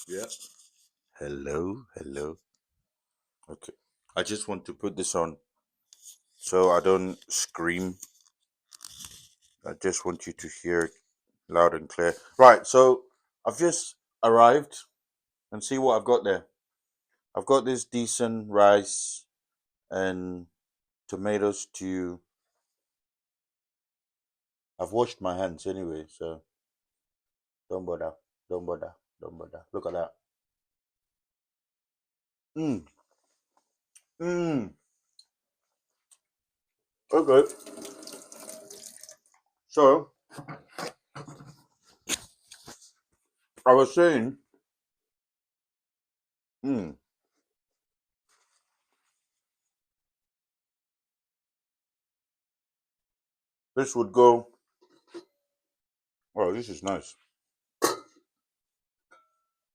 Yeah. Hello, hello. Okay. I just want to put this on so I don't scream. I just want you to hear it loud and clear. Right, so I've just arrived and see what I've got there. I've got this decent rice and tomato stew. I've washed my hands anyway, so don't bother. Don't bother. Don't bother. Look at that. Mmm. Mmm. Okay. So I was saying, mm, this would go. Oh, this is nice.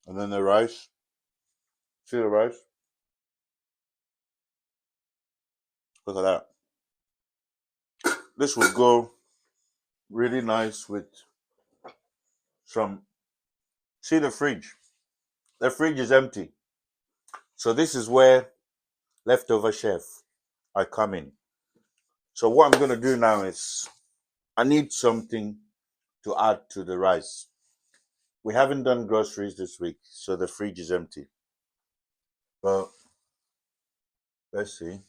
And then the rice. See the rice? Look at that. This would go really nice with some. See the fridge? The fridge is empty. So this is where leftover chef I come in. So what I'm gonna do now is I need something to add to the rice. We haven't done groceries this week, so the fridge is empty. But let's see.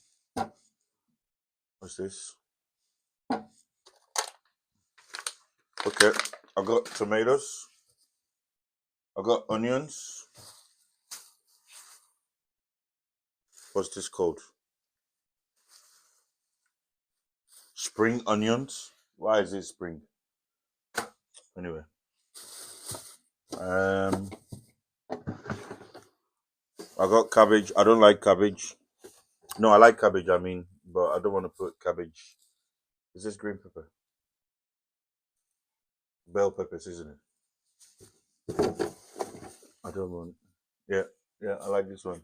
What's this? Okay, I got tomatoes. I got onions. What's this called? Spring onions. Why is it spring? Anyway, um, I got cabbage. I don't like cabbage. No, I like cabbage. I mean, but I don't want to put cabbage. Is this green pepper? Bell peppers, isn't it? I don't want. Yeah, yeah. I like this one.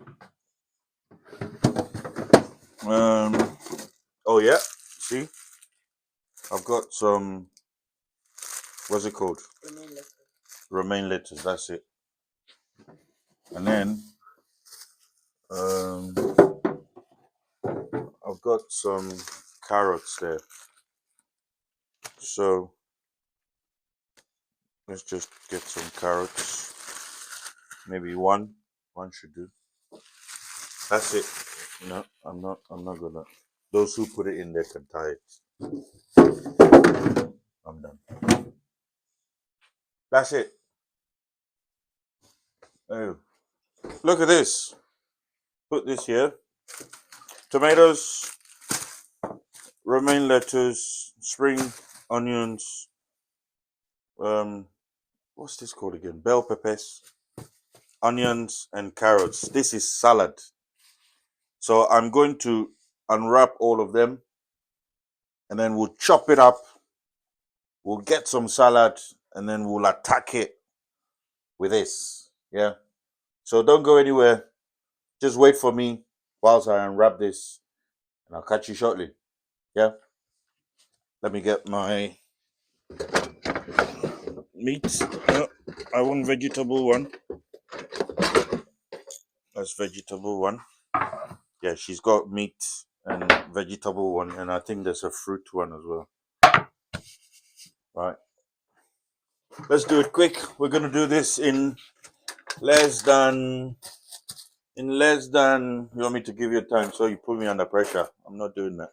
Um. Oh yeah. See, I've got some. What's it called? Romaine lettuce. That's it. And then um, I've got some carrots there. So let's just get some carrots. Maybe one. One should do. That's it. No, I'm not. I'm not gonna. Those who put it in there can tie it. I'm done. That's it. Oh, look at this. Put this here. Tomatoes, romaine lettuce, spring onions. Um, what's this called again? Bell peppers, onions, and carrots. This is salad. So I'm going to unwrap all of them, and then we'll chop it up. We'll get some salad, and then we'll attack it with this. Yeah. So don't go anywhere. Just wait for me whilst I unwrap this, and I'll catch you shortly. Yeah. Let me get my meat. I want vegetable one. That's vegetable one. Yeah, she's got meat and vegetable one, and I think there's a fruit one as well. Right. Let's do it quick. We're gonna do this in less than you want me to give you time so you put me under pressure. I'm not doing that.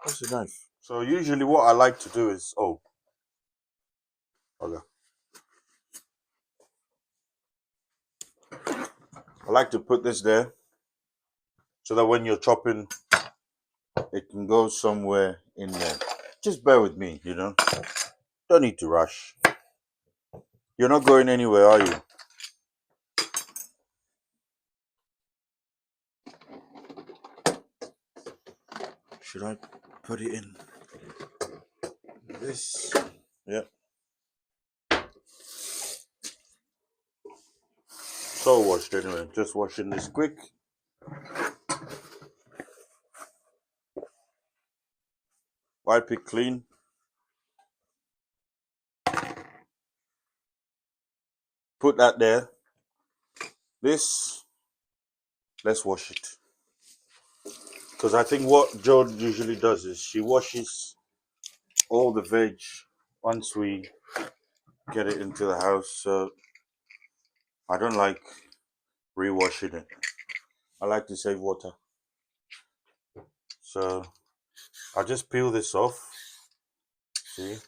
What's the knife? So usually what I like to do is okay. I like to put this there so that when you're chopping it can go somewhere in there. Just bear with me, Don't need to rush. You're not going anywhere, are you? Should I put it in this? Yeah. So washed anyway. Just washing this quick. Wipe it clean. put that there. This, let's wash it. Because I think what Jo usually does is she washes all the veg once we get it into the house. So I don't like re-washing it. I like to save water. So I'll just peel this off. See?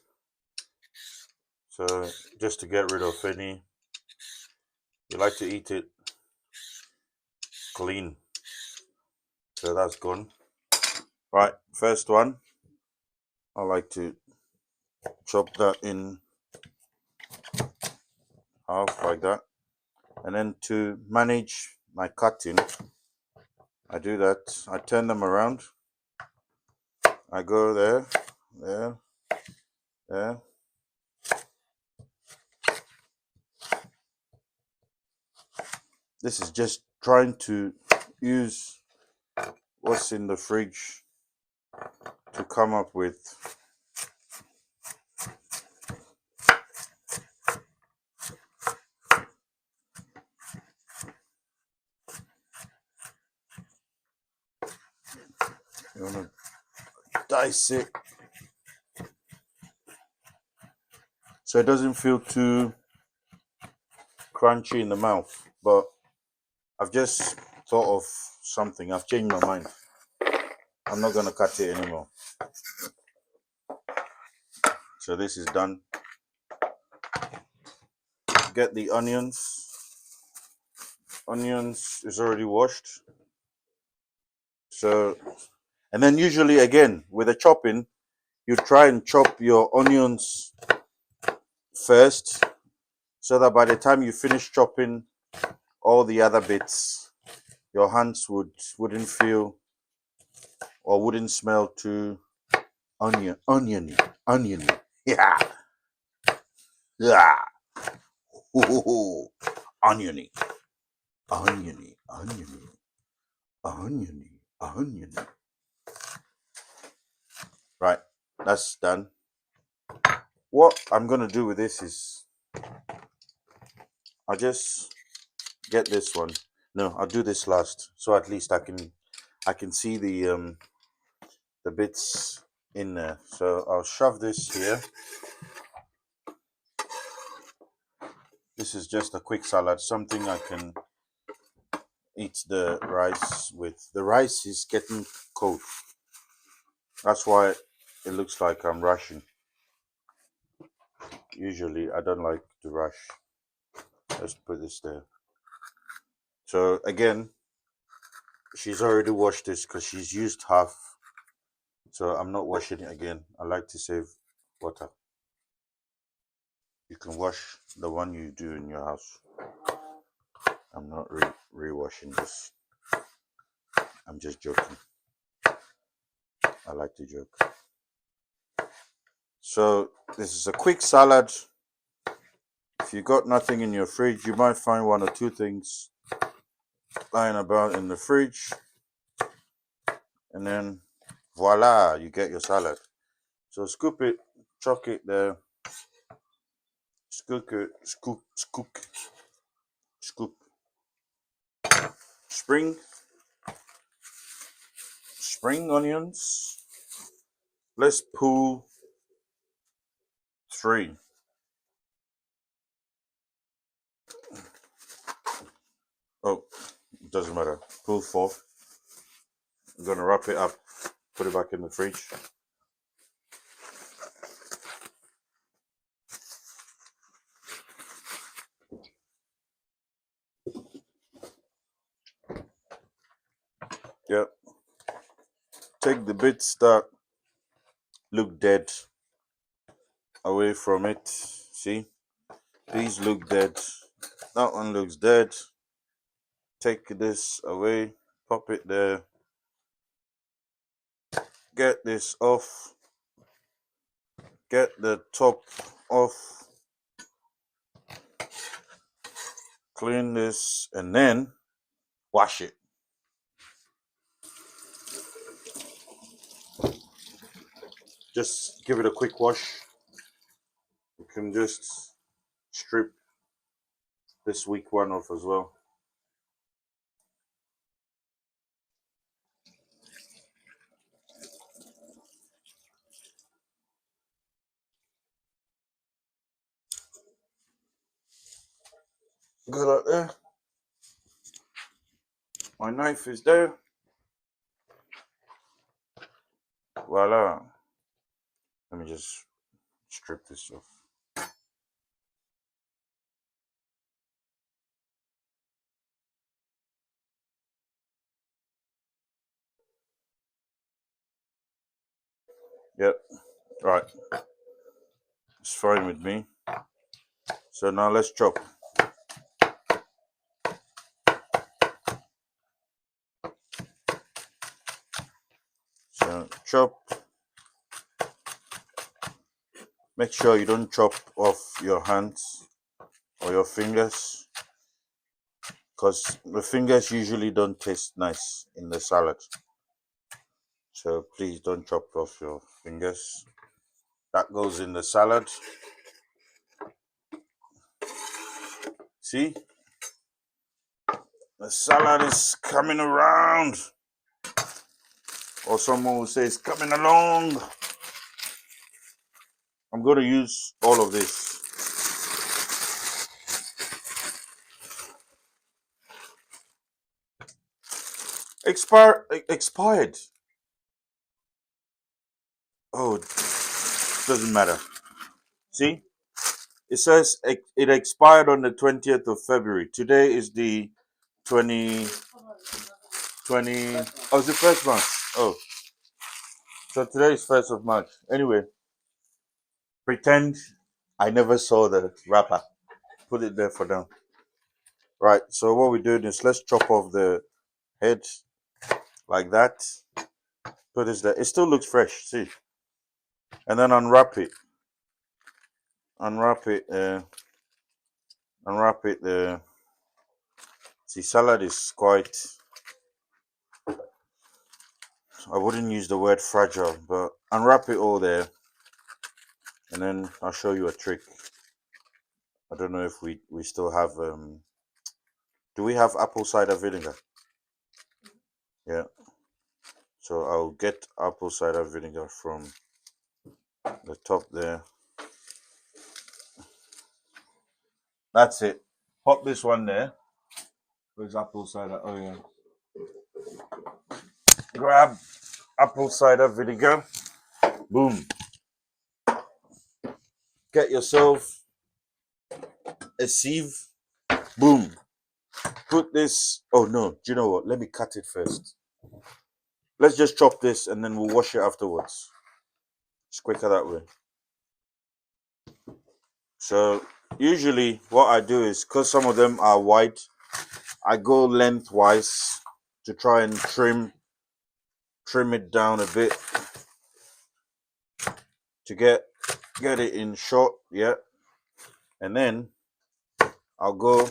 So just to get rid of any, you like to eat it clean. So that's gone. Right, first one, I like to chop that in half like that. And then to manage my cutting, I do that. I turn them around. I go there, there, there. This is just trying to use what's in the fridge to come up with you want to dice it so it doesn't feel too crunchy in the mouth. But I've just thought of something. I've changed my mind. I'm not gonna cut it anymore. So this is done. Get the onions. Onions is already washed. So, and then usually again with the chopping, you try and chop your onions first, so that by the time you finish chopping all the other bits, your hands wouldn't feel or wouldn't smell too oniony. Yeah, yeah. Ooh, oniony, oniony, oniony, oniony, oniony. Right, that's done. What I'm gonna do with this is I just get this one. No, I'll do this last, so at least I can see the bits in there. So I'll shove this here. This is just a quick salad, something I can eat the rice with. The rice is getting cold. That's why it looks like I'm rushing. Usually I don't like to rush. Let's put this there. So again, she's already washed this because she's used half. So I'm not washing it again. I like to save water. You can wash the one you do in your house. I'm not re-washing this. I'm just joking. I like to joke. So this is a quick salad. If you got nothing in your fridge, you might find one or two things lying about in the fridge. And then voila, you get your salad. So scoop it, chuck it there. Scoop it, scoop. Spring onions. Let's pull 3. Oh, it doesn't matter. Pull 4. I'm gonna wrap it up, put it back in the fridge. Yep. Take the bits that look dead away from it. See? These look dead. That one looks dead. Take this away. Pop it there. Get this off. Get the top off. Clean this and then wash it. Just give it a quick wash. You can just strip this week one off as well. Go like there. My knife is there. Voila. Let me just strip this off. Yep. Right. It's fine with me. So now let's chop. So chop. Make sure you don't chop off your hands or your fingers, because the fingers usually don't taste nice in the salad. So please don't chop off your fingers. That goes in the salad. See? The salad is coming around. Or someone will say it's coming along. I'm going to use all of this. Expired. Oh, doesn't matter. See? It says it expired on the 20th of February. Today is the 20. Oh, it's the first month. Oh, so today is 1st of March. Anyway, pretend I never saw the wrapper. Put it there for now. Right, so what we're doing is let's chop off the head like that. Put this there. It still looks fresh, see? And then unwrap it. Unwrap it. Unwrap it. See, salad is quite. I wouldn't use the word fragile, but unwrap it all there. And then I'll show you a trick. I don't know if we still have. Do we have apple cider vinegar? Yeah. So I'll get apple cider vinegar from the top there. That's it. Pop this one there. Where's apple cider? Oh yeah. Grab apple cider vinegar. Boom. Get yourself a sieve. Boom. Put this. Oh no. Do you know what? Let me cut it first. Let's just chop this and then we'll wash it afterwards. It's quicker that way. So usually what I do is, because some of them are wide, I go lengthwise to try and trim it down a bit to get it in short, yeah. And then I'll go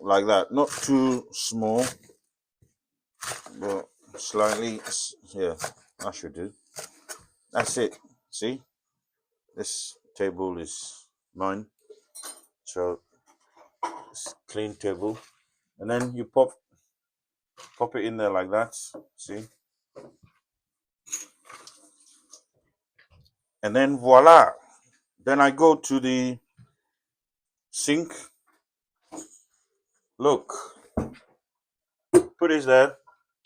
like that, not too small, but slightly, yeah, that should do. That's it. See, this table is mine, so it's clean table. And then you pop it in there like that, see, and then voila. Then I go to the sink. Look, put it there,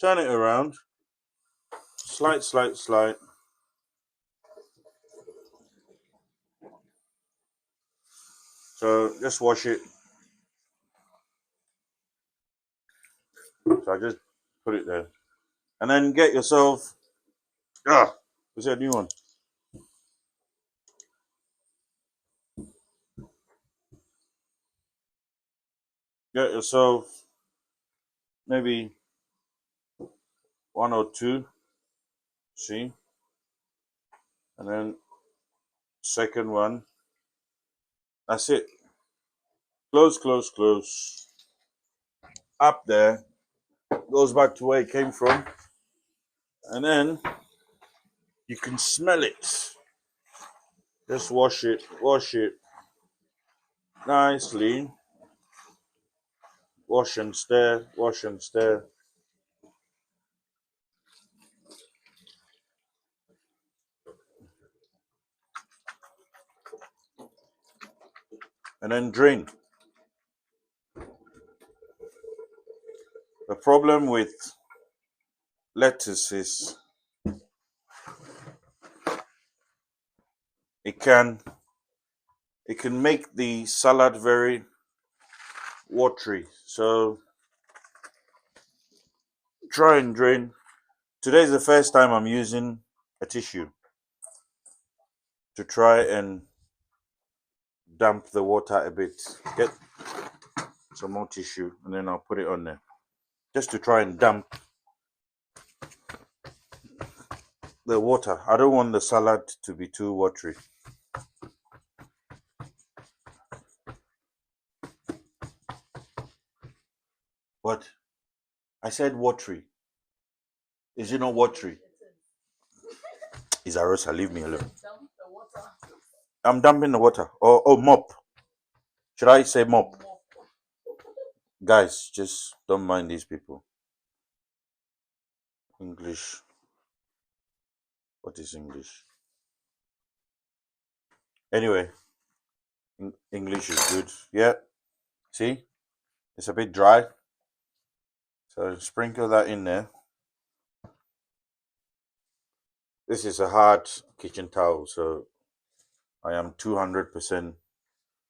turn it around, slide. So just wash it. So I just put it there. And then get yourself, is there a new one? Get yourself maybe one or two, see? And then second one. That's it. Close. Up there. Goes back to where it came from. And then you can smell it. Just wash it nicely. Wash and stir, wash and stir. And then drain. The problem with lettuce is it can make the salad very watery. So try and drain. Today is the first time I'm using a tissue to try and damp the water a bit. Get some more tissue and then I'll put it on there. Just to try and damp the water. I don't want the salad to be too watery. What? I said watery. Is it not watery? Isarosa, leave me alone. I'm dumping the water. Oh, mop. Should I say mop? Guys, just don't mind these people. English. What is English? Anyway, English is good. Yeah. See? It's a bit dry. So sprinkle that in there. This is a hard kitchen towel, so I am 200%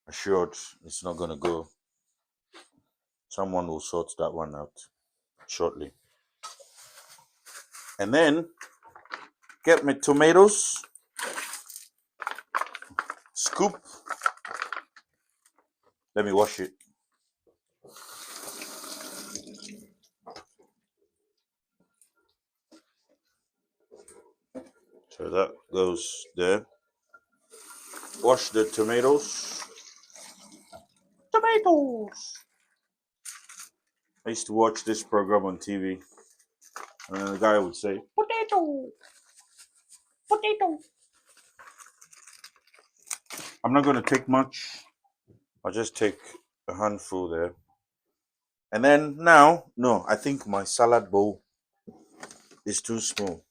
assured it's not going to go. Someone will sort that one out shortly. And then get my tomatoes, scoop. Let me wash it. So that goes there. Wash the tomatoes. Tomatoes! I used to watch this program on TV, and then the guy would say, potato! Potato! I'm not going to take much. I'll just take a handful there. And then now, no, I think my salad bowl is too small.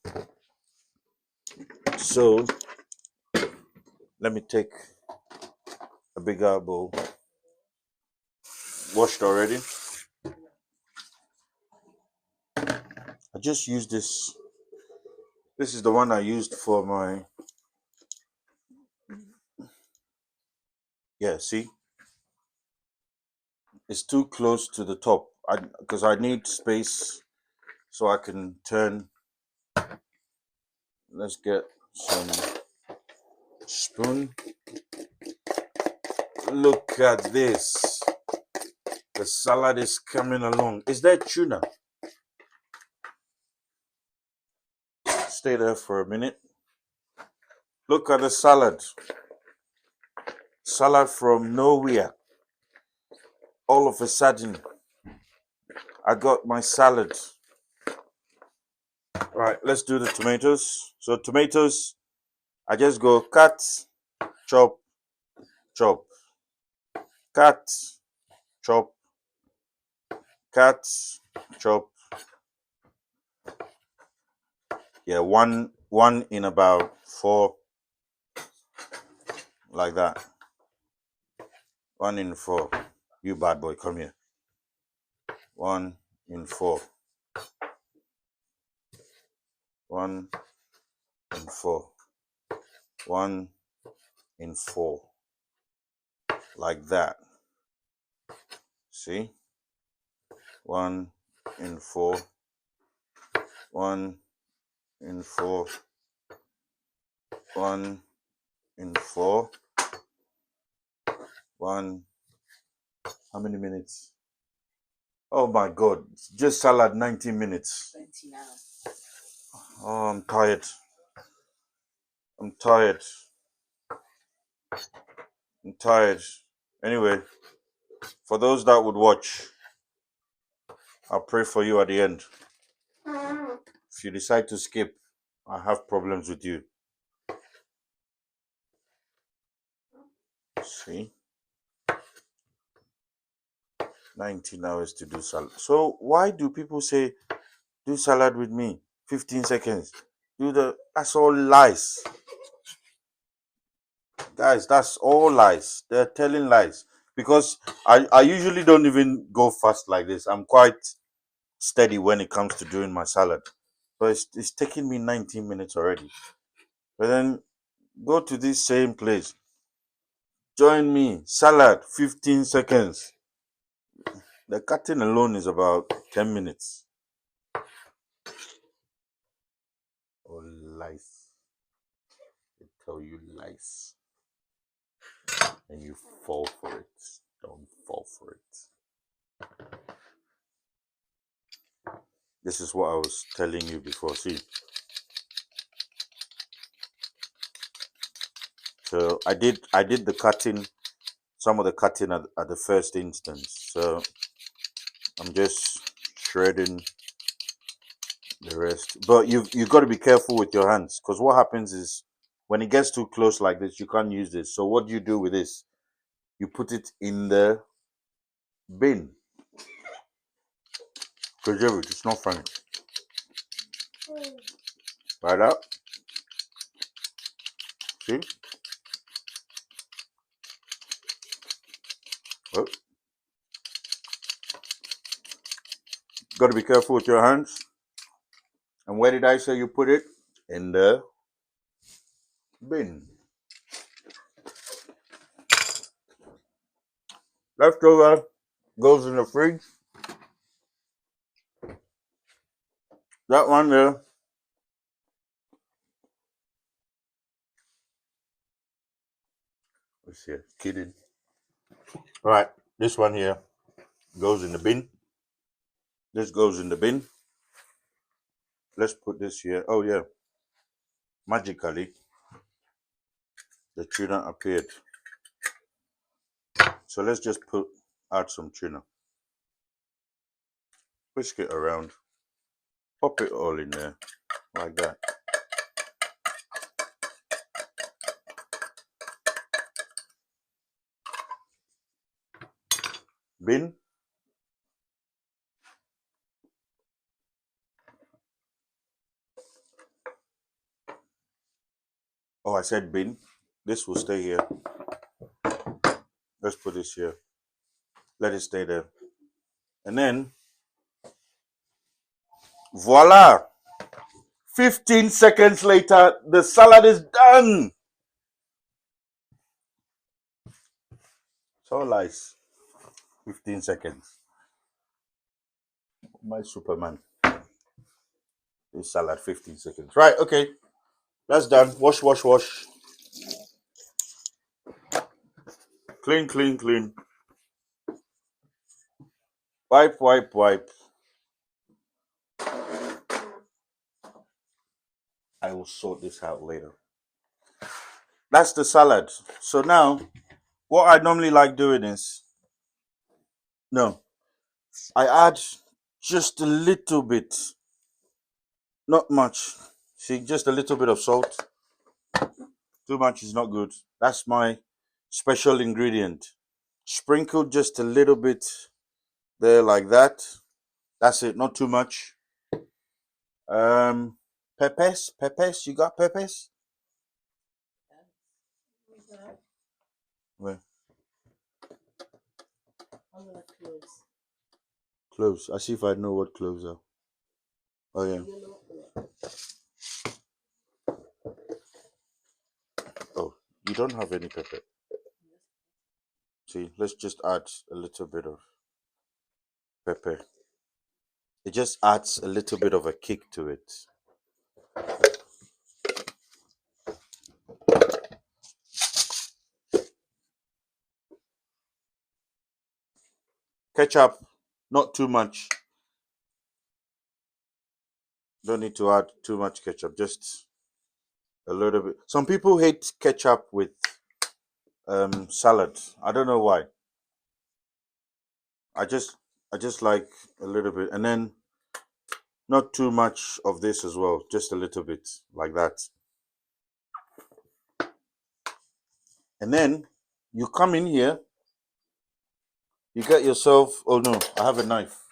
So let me take a bigger bowl. Washed already. I just used this. This is the one I used for my. Yeah, see? It's too close to the top. Because I need space so I can turn. Let's get some spoon. Look at this. The salad is coming along. Is that tuna? Stay there for a minute. Look at the salad. Salad from nowhere. All of a sudden, I got my salad. Right, let's do the tomatoes. So tomatoes, I just go cut, chop, chop, cut, chop, cut, chop. Yeah, one in about 4, like that. 1 in 4. You bad boy, come here. 1 in 4. 1 in 4. 1 in 4. Like that. See? 1 in 4. 1 in 4. 1 in 4. 1. How many minutes? Oh my God. Just salad 19 minutes. 20 now. Oh, I'm tired. I'm tired. I'm tired. Anyway, for those that would watch, I'll pray for you at the end. If you decide to skip, I have problems with you. See? 19 hours to do salad. So why do people say do salad with me? 15 seconds. That's all lies. Guys, that's all lies. They're telling lies. Because I usually don't even go fast like this. I'm quite steady when it comes to doing my salad. But it's taking me 19 minutes already. But then go to this same place. Join me. Salad, 15 seconds. The cutting alone is about 10 minutes. Oh, lies. They tell you lies. And you fall for it. Don't fall for it. This is what I was telling you before. See, so I did the cutting, some of the cutting at the first instance. So I'm just shredding the rest. But you've got to be careful with your hands, because what happens is when it gets too close like this, you can't use this. So what do you do with this? You put it in the bin. Preserve it. It's not funny. Right up. See? Oh. Got to be careful with your hands. And where did I say you put it? In the bin. Leftover goes in the fridge. That one there. Let's see. Kidding. All right. This one here goes in the bin. This goes in the bin. Let's put this here. Oh, yeah. Magically, the tuna appeared. So let's just add some tuna. Whisk it around. Pop it all in there. Like that. Bin. Oh, I said bin. This will stay here. Let's put this here. Let it stay there. And then, voila! 15 seconds later, the salad is done. So nice. 15 seconds. My Superman. This salad, 15 seconds. Right, okay. That's done. Wash, wash, wash. Clean, clean, clean. Wipe, wipe, wipe. I will sort this out later. That's the salad. So now, what I normally like doing is, no, I add just a little bit, not much. See, just a little bit of salt. Too much is not good. That's my special ingredient. Sprinkle just a little bit there like that. That's it, not too much. Peppers, you got peppers? Where? Cloves. I see if I know what cloves are. Oh yeah. Oh, you don't have any pepper. See, let's just add a little bit of pepper. It just adds a little bit of a kick to it. Ketchup, not too much. Don't need to add too much ketchup, just a little bit. Some people hate ketchup with salad. I don't know why. I just like a little bit, and then not too much of this as well, just a little bit like that. And then you come in here, You get yourself, oh no, I have a knife.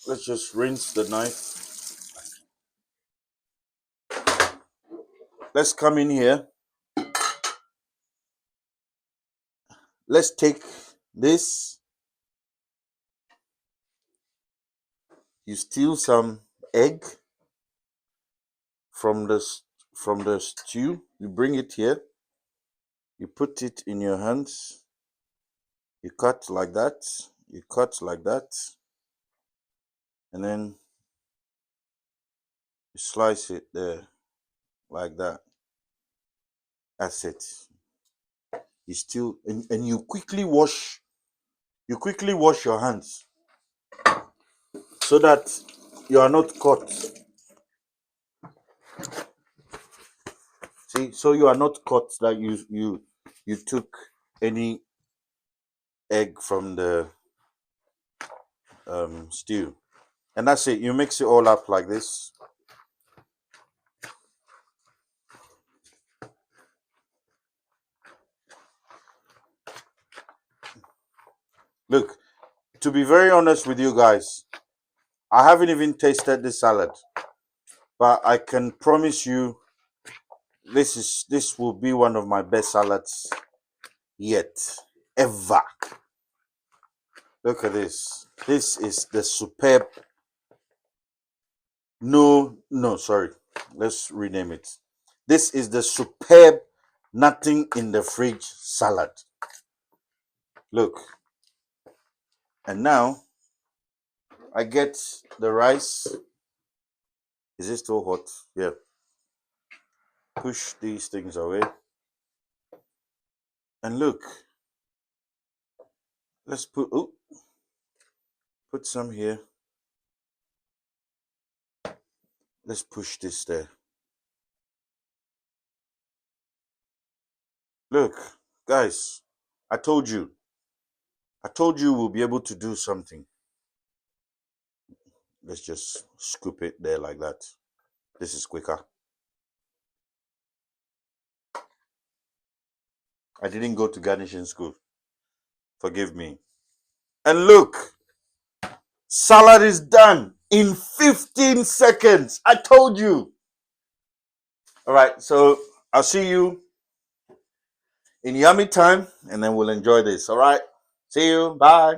Let's just rinse the knife. Let's come in here. Let's take this. You steal some egg from the stew. You bring it here. You put it in your hands. You cut like that. You cut like that. And then you slice it there like that. That's it. You still and you quickly wash your hands so that you are not caught. See, so you are not caught that you took any egg from the stew. And that's it. You mix it all up like this. Look, to be very honest with you guys, I haven't even tasted this salad, but I can promise you this will be one of my best salads yet, ever. Look at this. This is the superb. No, sorry. Let's rename it. This is the superb nothing in the fridge salad. Look. And now I get the rice. Is it still hot? Yeah. Push these things away. And look. Let's put some here. Let's push this there. Look, guys, I told you we'll be able to do something. Let's just scoop it there like that. This is quicker. I didn't go to garnishing school. Forgive me. And look, salad is done in 15 seconds. I told you. All right, so I'll see you in yummy time and then we'll enjoy this. All right, see you. Bye.